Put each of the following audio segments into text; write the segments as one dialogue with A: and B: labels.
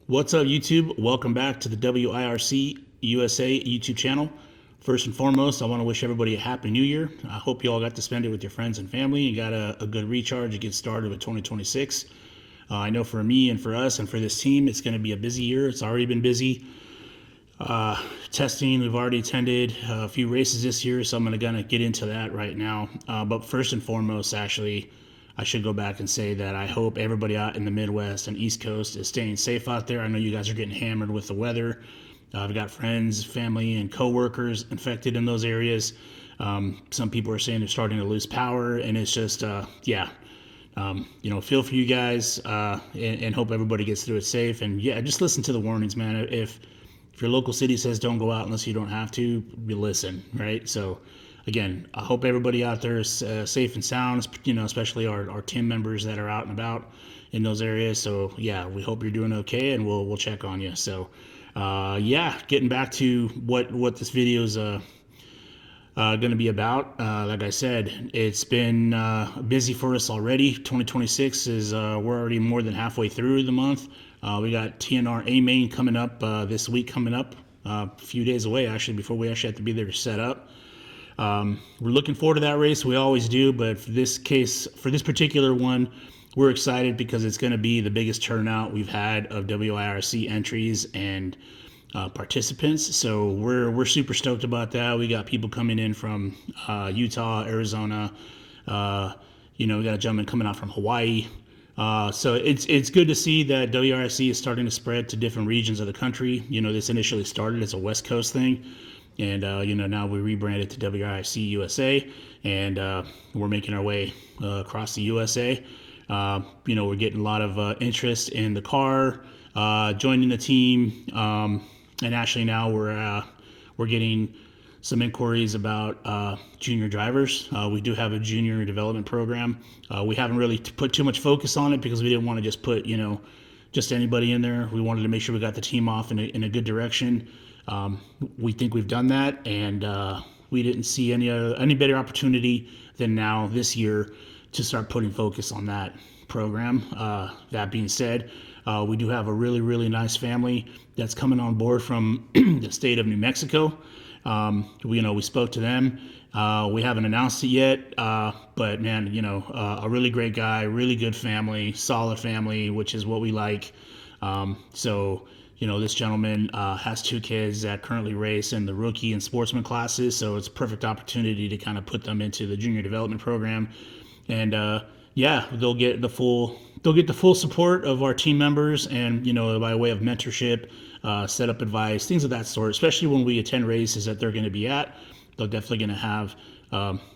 A: What's up, YouTube? Welcome back to the WIRC USA YouTube channel. First and foremost, I want to wish everybody a happy new year. I hope you all got to spend it with your friends and family and got a good recharge to get started with 2026. I know for me and for us and for this team, it's going to be a busy year. It's already been busy. Testing, we've already attended a few races this year, so I'm going to get into that right now. But first and foremost, actually, I should go back and say that I hope everybody out in the Midwest and East Coast is staying safe out there. I know you guys are getting hammered with the weather. I've got friends, family, and coworkers infected in those areas. Some people are saying they're starting to lose power, and it's just, feel for you guys and hope everybody gets through it safe. And yeah, just listen to the warnings, man. If your local city says don't go out unless you don't have to, you listen, right? So again, I hope everybody out there is safe and sound, especially our team members that are out and about in those areas. So yeah, we hope you're doing okay, and we'll check on you. So getting back to what this video is going to be about. Like I said, it's been busy for us already. 2026 is we're already more than halfway through the month. We got TNR A main coming up this week, a few days away actually, before we actually have to be there to set up. We're looking forward to that race. We always do, but for this particular one, we're excited because it's going to be the biggest turnout we've had of WIRC entries and participants. So we're super stoked about that. We got people coming in from Utah, Arizona. We got a gentleman coming out from Hawaii. So it's good to see that WIRC is starting to spread to different regions of the country. This initially started as a West Coast thing, and now we rebranded to WIRC USA, and we're making our way across the USA. We're getting a lot of interest in the car, joining the team, and actually now we're getting some inquiries about junior drivers. We do have a junior development program. We haven't really put too much focus on it because we didn't want to just put just anybody in there. We wanted to make sure we got the team off in a good direction. We think we've done that, and we didn't see any better opportunity than now this year to start putting focus on that program. That being said, we do have a really, really nice family that's coming on board from the state of New Mexico. We spoke to them. We haven't announced it yet, but man, a really great guy, really good family, solid family, which is what we like. This gentleman has two kids that currently race in the rookie and sportsman classes, so it's a perfect opportunity to kind of put them into the junior development program. And they'll get the full support of our team members, and by way of mentorship, setup advice, things of that sort. Especially when we attend races that they're going to be at, they're definitely going to have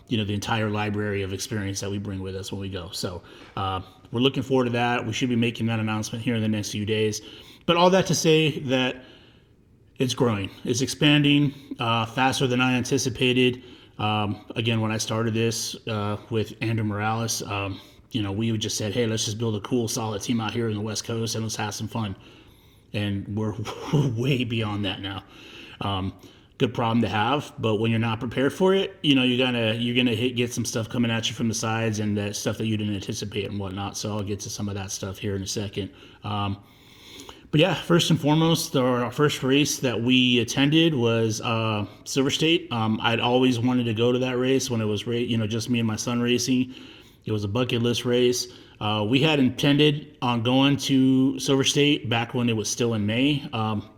A: the entire library of experience that we bring with us when we go. So we're looking forward to that. We should be making that announcement here in the next few days. But all that to say that it's growing, it's expanding faster than I anticipated. Again, when I started this with Andrew Morales, we just said, hey, let's just build a cool, solid team out here in the West Coast and let's have some fun. And we're way beyond that now. Good problem to have, but when you're not prepared for it, you're gonna get some stuff coming at you from the sides, and that stuff that you didn't anticipate and whatnot. So I'll get to some of that stuff here in a second. But yeah, first and foremost, our first race that we attended was Silver State. I'd always wanted to go to that race when it was just me and my son racing. It was a bucket list race. We had intended on going to Silver State back when it was still in May.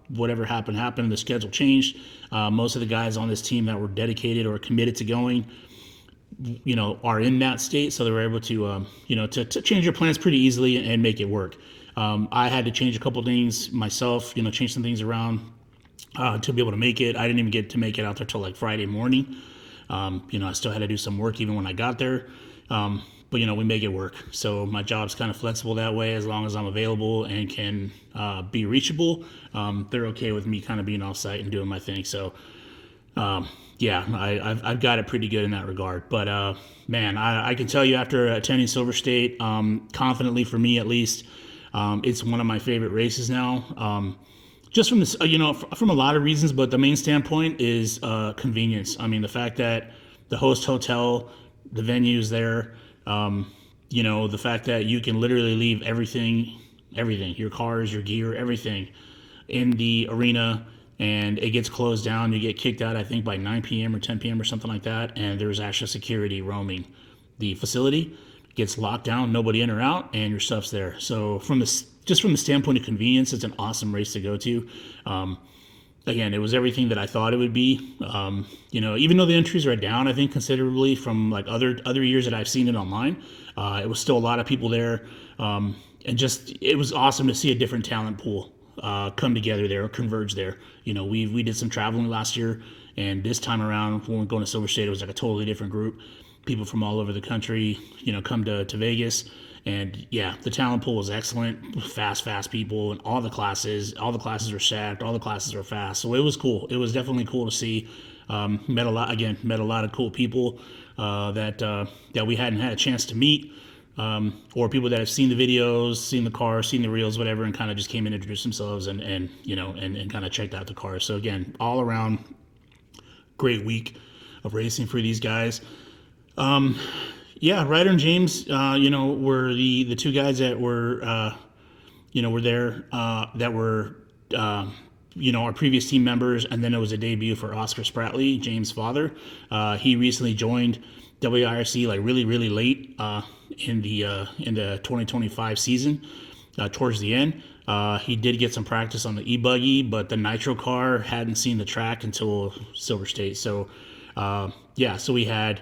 A: Whatever happened. The schedule changed. Most of the guys on this team that were dedicated or committed to going, are in that state, so they were able to, to change their plans pretty easily and make it work. I had to change a couple things myself, change some things around to be able to make it. I didn't even get to make it out there till like Friday morning. I still had to do some work even when I got there. But we make it work. So my job's kind of flexible that way. As long as I'm available and can be reachable, they're okay with me kind of being off site and doing my thing. So I've got it pretty good in that regard. But man, I can tell you after attending Silver State, confidently for me at least, it's one of my favorite races now. Just from this, from a lot of reasons, but the main standpoint is convenience. I mean, the fact that the host hotel, the venue's there, the fact that you can literally leave everything everything, your cars, your gear, everything in the arena, and it gets closed down. You get kicked out, I think, by 9 p.m. or 10 p.m. or something like that, and there's actual security roaming the facility. Gets locked down, nobody in or out, and your stuff's there. So from the standpoint of convenience, it's an awesome race to go to. Again, it was everything that I thought it would be. Even though the entries are down, I think considerably from like other years that I've seen it online, it was still a lot of people there, and just it was awesome to see a different talent pool come together there, or converge there. We did some traveling last year, and this time around when we're going to Silver State, it was like a totally different group. People from all over the country, come to Vegas. And yeah, the talent pool was excellent. Fast people, and all the classes were stacked. All the classes were fast. So it was cool. It was definitely cool to see. Met a lot of cool people that we hadn't had a chance to meet, or people that have seen the videos, seen the cars, seen the reels, whatever, and kind of just came and introduced themselves and kind of checked out the cars. So again, all around great week of racing for these guys. Ryder and James, were the two guys that were there, that were, our previous team members. And then it was a debut for Oscar Spratley, James' father. He recently joined WIRC like really, really late, in the 2025 season, towards the end. He did get some practice on the e-buggy, but the nitro car hadn't seen the track until Silver State. So, so we had,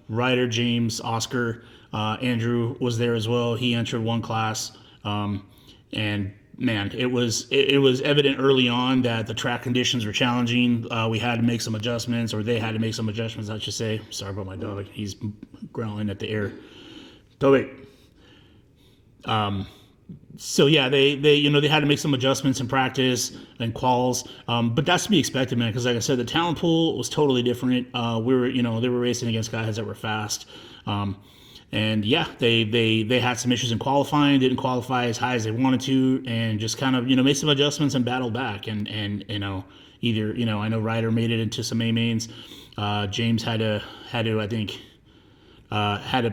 A: Ryder, James, Oscar, Andrew was there as well. He entered one class, and man, it was evident early on that the track conditions were challenging. We had to make some adjustments, or they had to make some adjustments, I should say. Sorry about my dog; he's growling at the air. Toby. So yeah, they had to make some adjustments in practice and quals, but that's to be expected, man. Because like I said, the talent pool was totally different. They were racing against guys that were fast, and yeah, they had some issues in qualifying, didn't qualify as high as they wanted to, and just kind of made some adjustments and battled back. And either I know Ryder made it into some A mains. James had to I think. Had to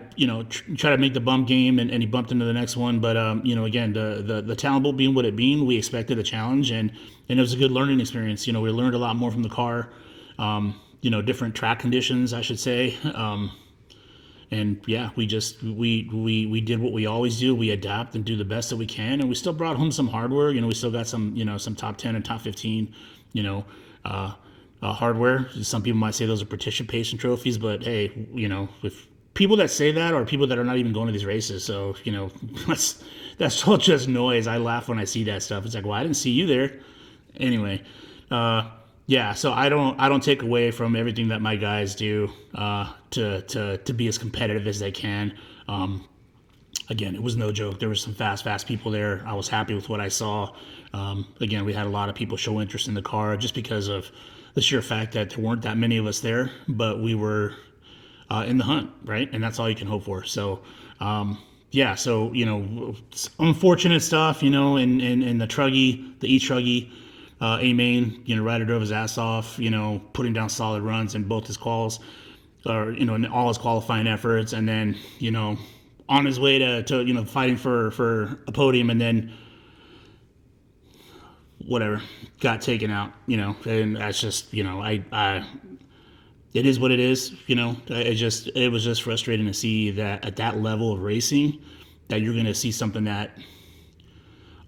A: try to make the bump game, and he bumped into the next one. But again, the talent pool being what it being, we expected a challenge, and it was a good learning experience. We learned a lot more from the car, different track conditions, I should say. And yeah, we did what we always do. We adapt and do the best that we can, and we still brought home some hardware. We still got some some top 10 and top 15 hardware. Some people might say those are participation trophies, but hey, if people that say that are people that are not even going to these races. So, that's all just noise. I laugh when I see that stuff. It's like, well, I didn't see you there. Anyway, so I don't take away from everything that my guys do to be as competitive as they can. Again, it was no joke. There were some fast people there. I was happy with what I saw. Again, we had a lot of people show interest in the car just because of the sheer fact that there weren't that many of us there, but we were in the hunt, right? And that's all you can hope for. So, unfortunate stuff, in the Truggy, the E-Truggy, A-Main, Ryder drove his ass off, putting down solid runs in both his calls, or, in all his qualifying efforts. And then, on his way to fighting for a podium, and then whatever, got taken out, and that's just, it is what it is, it was just frustrating to see that at that level of racing that you're going to see something that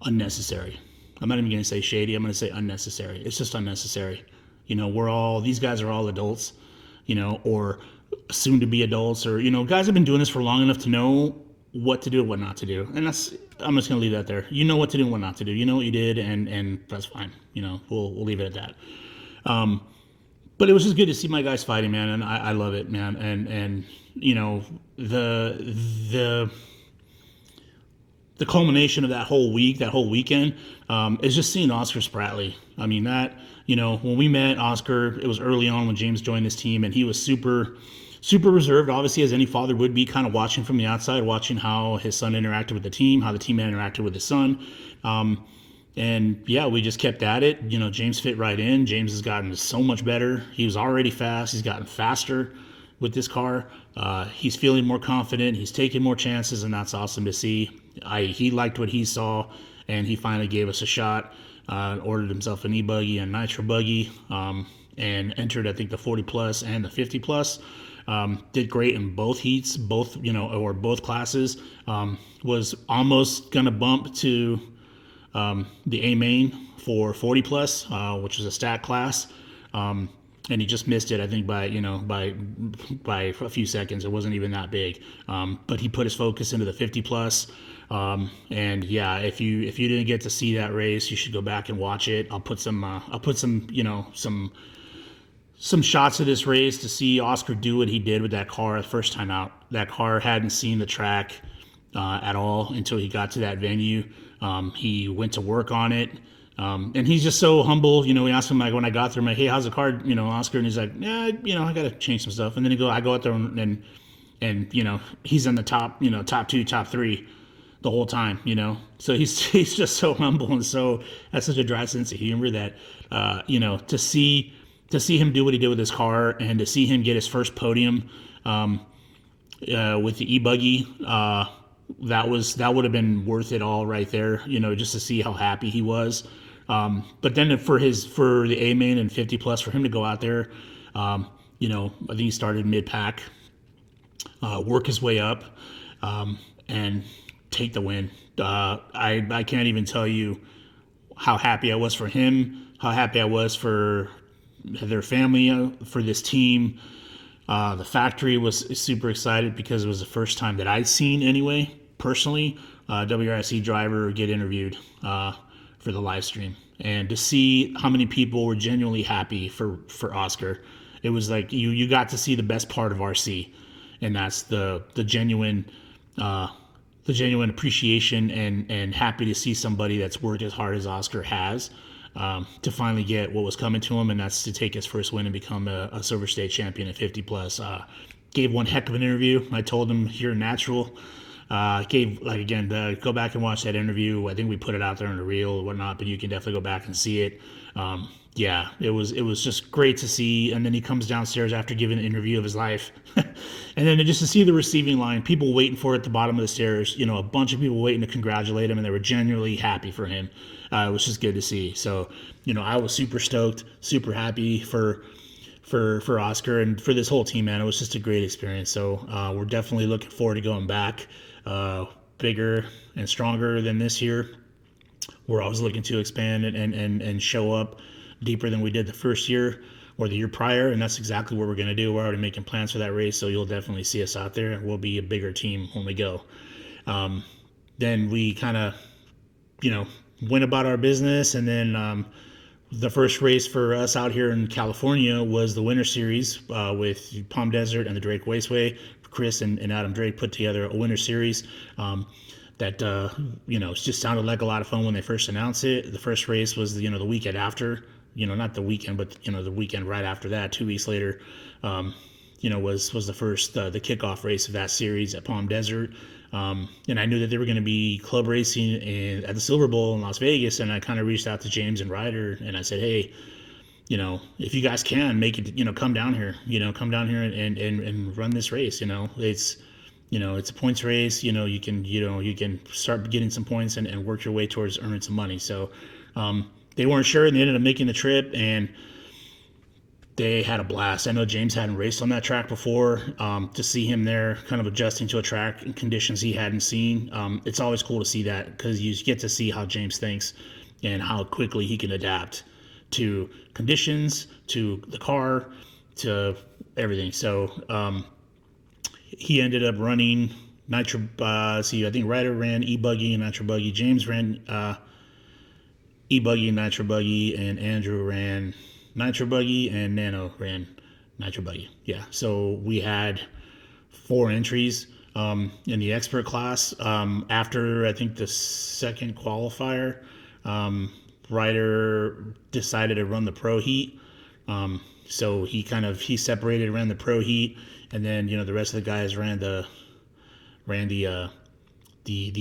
A: unnecessary. I'm not even going to say shady. I'm going to say unnecessary. It's just unnecessary. These guys are all adults, or soon to be adults, or, guys have been doing this for long enough to know what to do and what not to do. And I'm just going to leave that there. You know what to do and what not to do. You know what you did, and that's fine. We'll leave it at that. But it was just good to see my guys fighting, man, and I love it, man. And the culmination of that whole weekend, is just seeing Oscar Spratley. I mean, that, when we met Oscar, it was early on when James joined this team, and he was super reserved, obviously, as any father would be, kind of watching from the outside, watching how his son interacted with the team, how the team interacted with his son. And yeah, we just kept at it. James fit right in. James has gotten so much better. He was already fast. He's gotten faster. with this car. He's feeling more confident. He's taking more chances, and that's awesome to see. He liked what he saw, and he finally gave us a shot. Ordered himself an e-buggy and nitro buggy, and entered, I think, the 40 plus and the 50 plus. Did great in both heats, both classes. Was almost gonna bump to the A main for 40 plus, which is a stat class. And he just missed it, I think, by a few seconds. It wasn't even that big, but he put his focus into the 50 plus. And yeah, if you didn't get to see that race, you should go back and watch it. I'll put some shots of this race to see Oscar do what he did with that car the first time out. That car hadn't seen the track at all until he got to that venue. He went to work on it. And he's just so humble. We asked him, like, when I got there, I'm like, hey, how's the car, Oscar? And he's like, yeah, I got to change some stuff. And then I go out there and he's in the top, top two, top three the whole time, So he's just so humble and so has such a dry sense of humor that, to see him do what he did with his car and to see him get his first podium with the e-buggy, that would have been worth it all right there, just to see how happy he was. But then for the A main and 50 plus, for him to go out there, I think he started mid pack, work his way up, and take the win. I can't even tell you how happy I was for him, how happy I was for their family, for this team. The factory was super excited because it was the first time that I'd seen, anyway, personally, WRC driver get interviewed for the live stream. And to see how many people were genuinely happy for Oscar, it was like you got to see the best part of RC, and that's the genuine appreciation and happy to see somebody that's worked as hard as Oscar has. To finally get what was coming to him, and that's to take his first win and become a Silver State champion at 50 plus. Gave one heck of an interview. I told him here in Natural. Go back and watch that interview. I think we put it out there in the reel or whatnot, but you can definitely go back and see it. It was just great to see. And then he comes downstairs after giving an interview of his life. And then just to see the receiving line, people waiting for it at the bottom of the stairs, a bunch of people waiting to congratulate him, and they were genuinely happy for him. It was just good to see. So, I was super stoked, super happy for Oscar and for this whole team, man. It was just a great experience. So we're definitely looking forward to going back, bigger and stronger than this year. We're always looking to expand and show up deeper than we did the first year or the year prior, and that's exactly what we're going to do. We're already making plans for that race, so you'll definitely see us out there, and we'll be a bigger team when we go. Then we kind of, went about our business, and then the first race for us out here in California was the Winter Series with Palm Desert and the Drake Raceway. Chris and Adam Drake put together a Winter Series that just sounded like a lot of fun when they first announced it. The first race was the weekend after, not the weekend, but the weekend right after that, 2 weeks later, was the first the kickoff race of that series at Palm Desert. And I knew that they were going to be club racing at the Silver Bowl in Las Vegas, and I kind of reached out to James and Ryder, and I said, hey, if you guys can make it, come down here, and run this race. It's a points race. You can start getting some points and work your way towards earning some money. So they weren't sure, and they ended up making the trip, and they had a blast. I know James hadn't raced on that track before. To see him there kind of adjusting to a track in conditions he hadn't seen, it's always cool to see that, because you get to see how James thinks and how quickly he can adapt to conditions, to the car, to everything. So he ended up running nitro. I think Ryder ran e-buggy and nitro buggy. James ran e-buggy and nitro buggy, and Andrew ran nitro buggy, and Nano ran nitro buggy. Yeah, so we had 4 entries in the expert class. After I think the second qualifier, Ryder decided to run the pro heat. So he separated, ran the pro heat, and then the rest of the guys ran the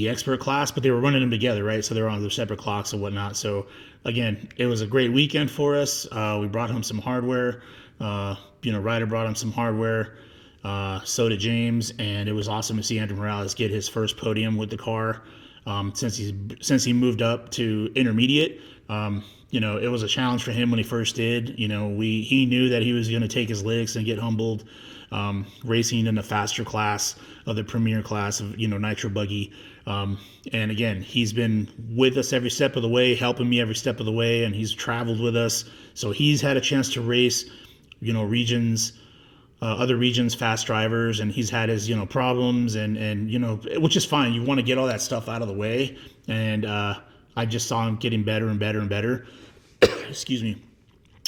A: expert class, but they were running them together, right? So they were on their separate clocks and whatnot. So again, it was a great weekend for us. We brought home some hardware. Ryder brought him some hardware, So did James, and it was awesome to see Andrew Morales get his first podium with the car since he moved up to intermediate. It was a challenge for him when he first did. He knew that he was going to take his licks and get humbled, racing in the faster class of the premier class of nitro buggy. And again, he's been with us every step of the way, helping me every step of the way, and he's traveled with us. So he's had a chance to race, regions, other regions, fast drivers, and he's had his problems, and which is fine. You want to get all that stuff out of the way, and I just saw him getting better and better and better. Excuse me.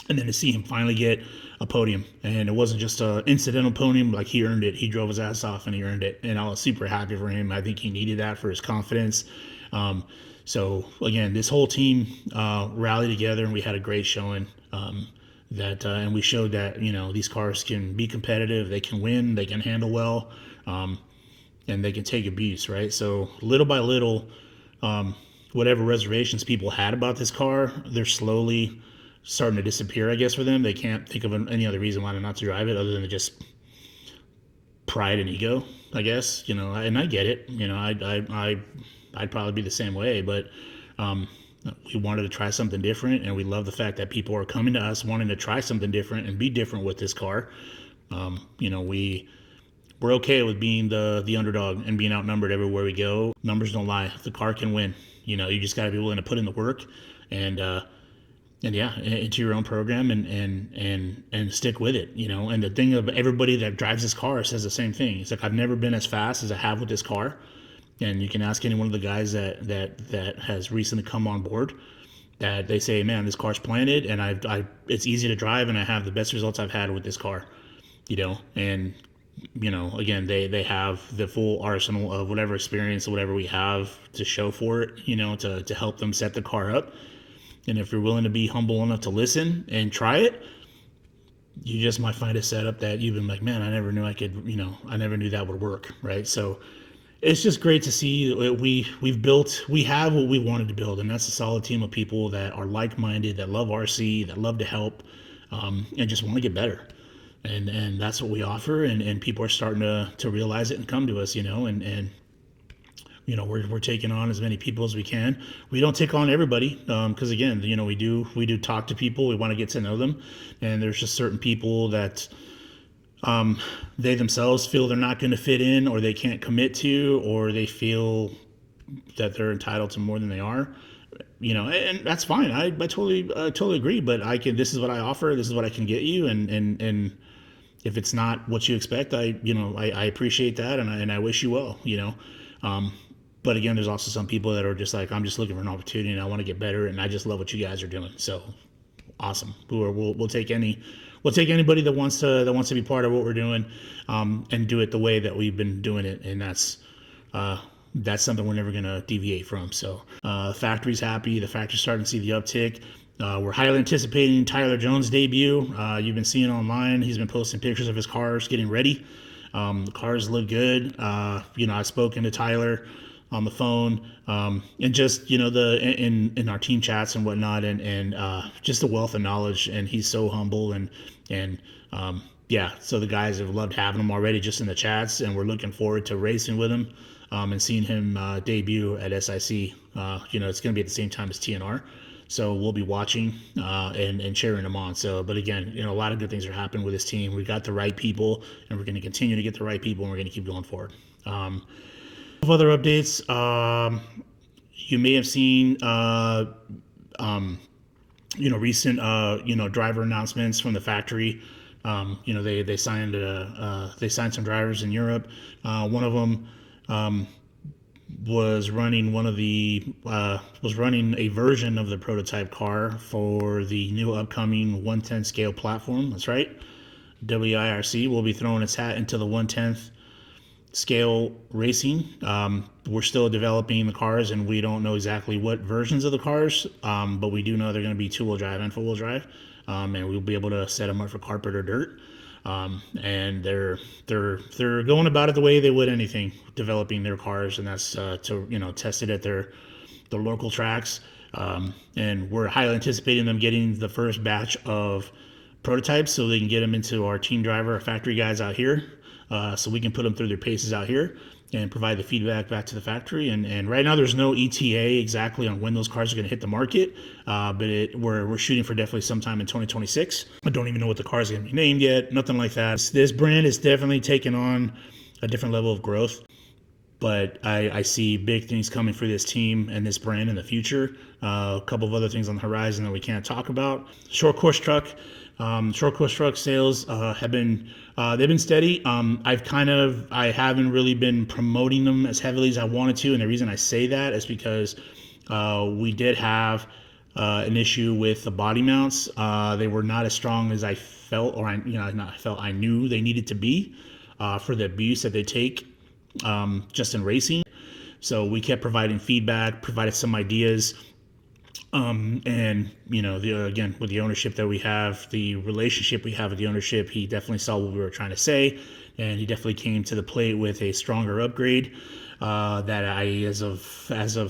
A: And then to see him finally get a podium, and it wasn't just an incidental podium, like he earned it. He drove his ass off and he earned it, and I was super happy for him. I think he needed that for his confidence. So again, this whole team rallied together, and we had a great showing. And we showed that these cars can be competitive, they can win, they can handle well, and they can take abuse, right? So little by little, whatever reservations people had about this car, they're slowly starting to disappear, I guess, for them. They can't think of any other reason why not to drive it other than just pride and ego, I guess. And I get it. I'd probably be the same way, but we wanted to try something different, and we love the fact that people are coming to us wanting to try something different and be different with this car. We're okay with being the underdog and being outnumbered everywhere we go. Numbers don't lie. The car can win. You just got to be willing to put in the work and into your own program and stick with it. And the thing of everybody that drives this car says the same thing. It's like, I've never been as fast as I have with this car. And you can ask any one of the guys that has recently come on board, that they say, man, this car's planted, and it's easy to drive, and I have the best results I've had with this car. And again, they have the full arsenal of whatever experience, whatever we have to show for it, to help them set the car up. And if you're willing to be humble enough to listen and try it, you just might find a setup that you've been like, man, I never knew I could, I never knew that would work, right? So it's just great to see we have what we wanted to build, and that's a solid team of people that are like-minded, that love RC, that love to help, and just want to get better. And that's what we offer, and people are starting to realize it and come to us, and we're taking on as many people as we can. We don't take on everybody, because again, we do talk to people. We want to get to know them, and there's just certain people that they themselves feel they're not going to fit in, or they can't commit to, or they feel that they're entitled to more than they are. And that's fine. I totally agree. But this is what I offer. This is what I can get you, and if it's not what you expect, I appreciate that, and I wish you well. But again, there's also some people that are just like, I'm just looking for an opportunity, and I want to get better, and I just love what you guys are doing. So awesome. We'll take anybody that wants to be part of what we're doing, and do it the way that we've been doing it, and that's something we're never going to deviate from. So the factory's happy. The factory's starting to see the uptick. We're highly anticipating Tyler Jones' debut. You've been seeing online. He's been posting pictures of his cars getting ready. The cars look good. I've spoken to Tyler on the phone, and just in our team chats and whatnot, and just a wealth of knowledge. And he's so humble, and so the guys have loved having him already just in the chats, and we're looking forward to racing with him, and seeing him debut at SIC. It's going to be at the same time as TNR. So we'll be watching and cheering them on. So, but again, a lot of good things are happening with this team. We got the right people, and we're going to continue to get the right people, and we're going to keep going forward. Other updates. You may have seen, recent, driver announcements from the factory. They signed some drivers in Europe. One of them was running a version of the prototype car for the new upcoming 1/10 scale platform. That's right. WIRC will be throwing its hat into the 1/10 scale racing. We're still developing the cars, and we don't know exactly what versions of the cars, but we do know they're going to be 2-wheel drive and 4-wheel drive, and we'll be able to set them up for carpet or dirt. And they're going about it the way they would anything, developing their cars, and that's to test it at their local tracks. And we're highly anticipating them getting the first batch of prototypes so they can get them into our team driver, our factory guys out here. so we can put them through their paces out here and provide the feedback back to the factory. And right now there's no ETA exactly on when those cars are going to hit the market, but we're shooting for definitely sometime in 2026. I don't even know what the car is going to be named yet, nothing like that. This brand is definitely taking on a different level of growth, but I see big things coming for this team and this brand in the future. A couple of other things on the horizon that we can't talk about. Short course truck sales have been they've been steady. I haven't really been promoting them as heavily as I wanted to, and the reason I say that is because we did have an issue with the body mounts. They were not as strong as I felt, or I knew they needed to be for the abuse that they take just in racing. So we kept providing feedback, provided some ideas. And again, with the ownership that we have, the relationship we have with the ownership, he definitely saw what we were trying to say, and he definitely came to the plate with a stronger upgrade that as of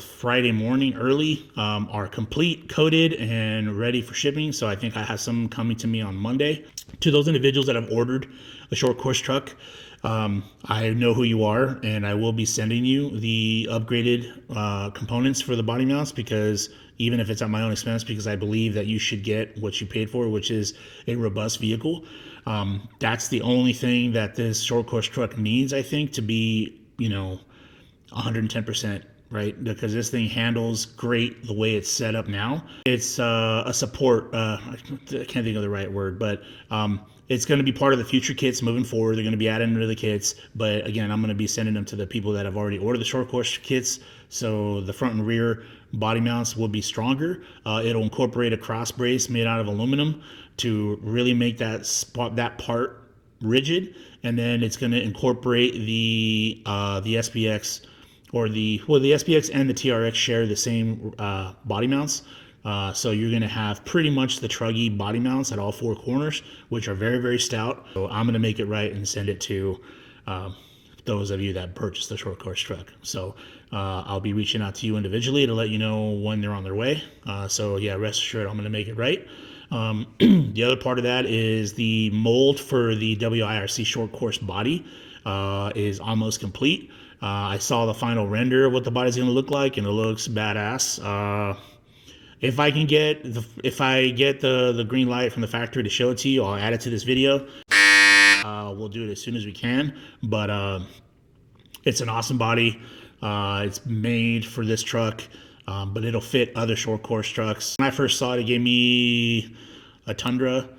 A: Friday morning early are complete, coated, and ready for shipping. So I think I have some coming to me on Monday. To those individuals that have ordered a short course truck, I know who you are, and I will be sending you the upgraded components for the body mounts, because even if it's at my own expense, because I believe that you should get what you paid for, which is a robust vehicle. That's the only thing that this short course truck needs, I think, to be 110%, right? Because this thing handles great the way it's set up now. It's a support, I can't think of the right word, but it's going to be part of the future kits moving forward. They're going to be adding into the kits, but again, I'm going to be sending them to the people that have already ordered the short course kits. So the front and rear body mounts will be stronger. It'll incorporate a cross brace made out of aluminum to really make that part rigid, and then it's going to incorporate the SPX, the SPX and the TRX share the same body mounts. So you're going to have pretty much the truggy body mounts at all four corners, which are very, very stout. So I'm going to make it right and send it to those of you that purchased the short course truck. So I'll be reaching out to you individually to let you know when they're on their way. So yeah, rest assured I'm going to make it right. The other part of that is the mold for the WIRC short course body is almost complete. I saw the final render of what the body's going to look like, and it looks badass. If I get the green light from the factory to show it to you, I'll add it to this video. We'll do it as soon as we can, but it's an awesome body. It's made for this truck, but it'll fit other short course trucks. When I first saw it, it gave me a Tundra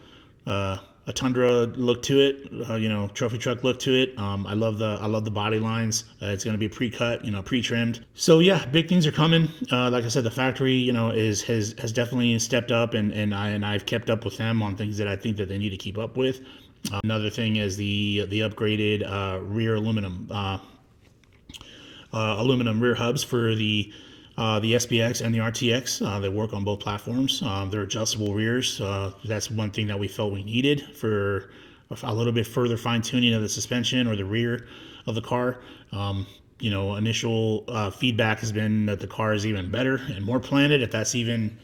A: look to it, trophy truck look to it. I love the body lines. It's going to be pre-cut, pre-trimmed. So yeah, big things are coming. Like I said, the factory, has definitely stepped up, and I've kept up with them on things that I think that they need to keep up with. Another thing is the upgraded rear aluminum rear hubs for the SPX and the RTX. They work on both platforms. They're adjustable rears. That's one thing that we felt we needed for a little bit further fine tuning of the suspension or the rear of the car. Initial feedback has been that the car is even better and more planted, if that's even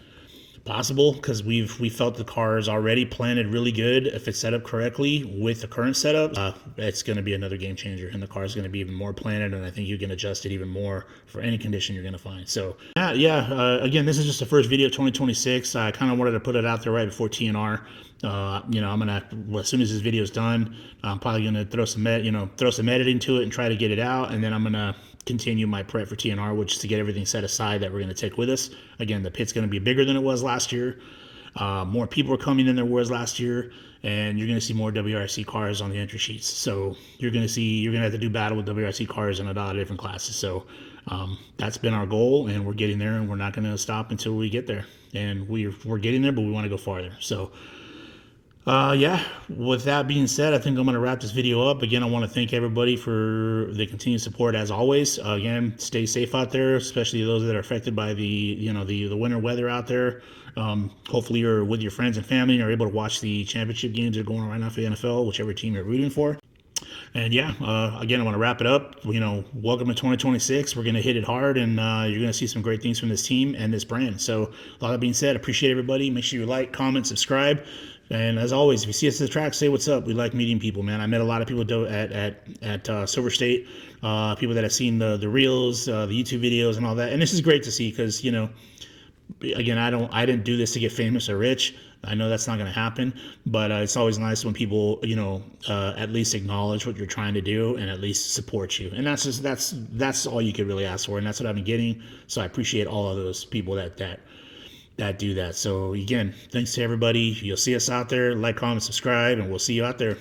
A: possible, because we felt the car is already planted really good. If it's set up correctly with the current setup, it's going to be another game changer, and the car is going to be even more planted, and I think you can adjust it even more for any condition you're going to find. So again, this is just the first video of 2026. I kind of wanted to put it out there right before TNR. I'm gonna, as soon as this video is done, I'm probably gonna throw some editing to it and try to get it out, and then I'm gonna continue my prep for TNR, which is to get everything set aside that we're going to take with us. Again, the pit's going to be bigger than it was last year. More people are coming than there was last year, and you're going to see more WRC cars on the entry sheets. So you're going to have to do battle with WRC cars in a lot of different classes. So that's been our goal, and we're getting there, and we're not going to stop until we get there. And we're getting there, but we want to go farther. So with that being said, I think I'm going to wrap this video up. Again, I want to thank everybody for the continued support as always. Again, stay safe out there, especially those that are affected by the winter weather out there. Hopefully you're with your friends and family and are able to watch the championship games that are going on right now for the NFL, whichever team you're rooting for. And again, I want to wrap it up. Welcome to 2026. We're going to hit it hard, and you're going to see some great things from this team and this brand. So, all that being said, appreciate everybody. Make sure you like, comment, subscribe. And as always, if you see us at the track, say what's up. We like meeting people, man. I met a lot of people at Silver State, people that have seen the reels, the YouTube videos, and all that. And this is great to see because again, I didn't do this to get famous or rich. I know that's not going to happen, but it's always nice when people at least acknowledge what you're trying to do and at least support you. And that's all you could really ask for, and that's what I've been getting. So I appreciate all of those people that do that. So again, thanks to everybody. You'll see us out there. Like, comment, subscribe, and we'll see you out there.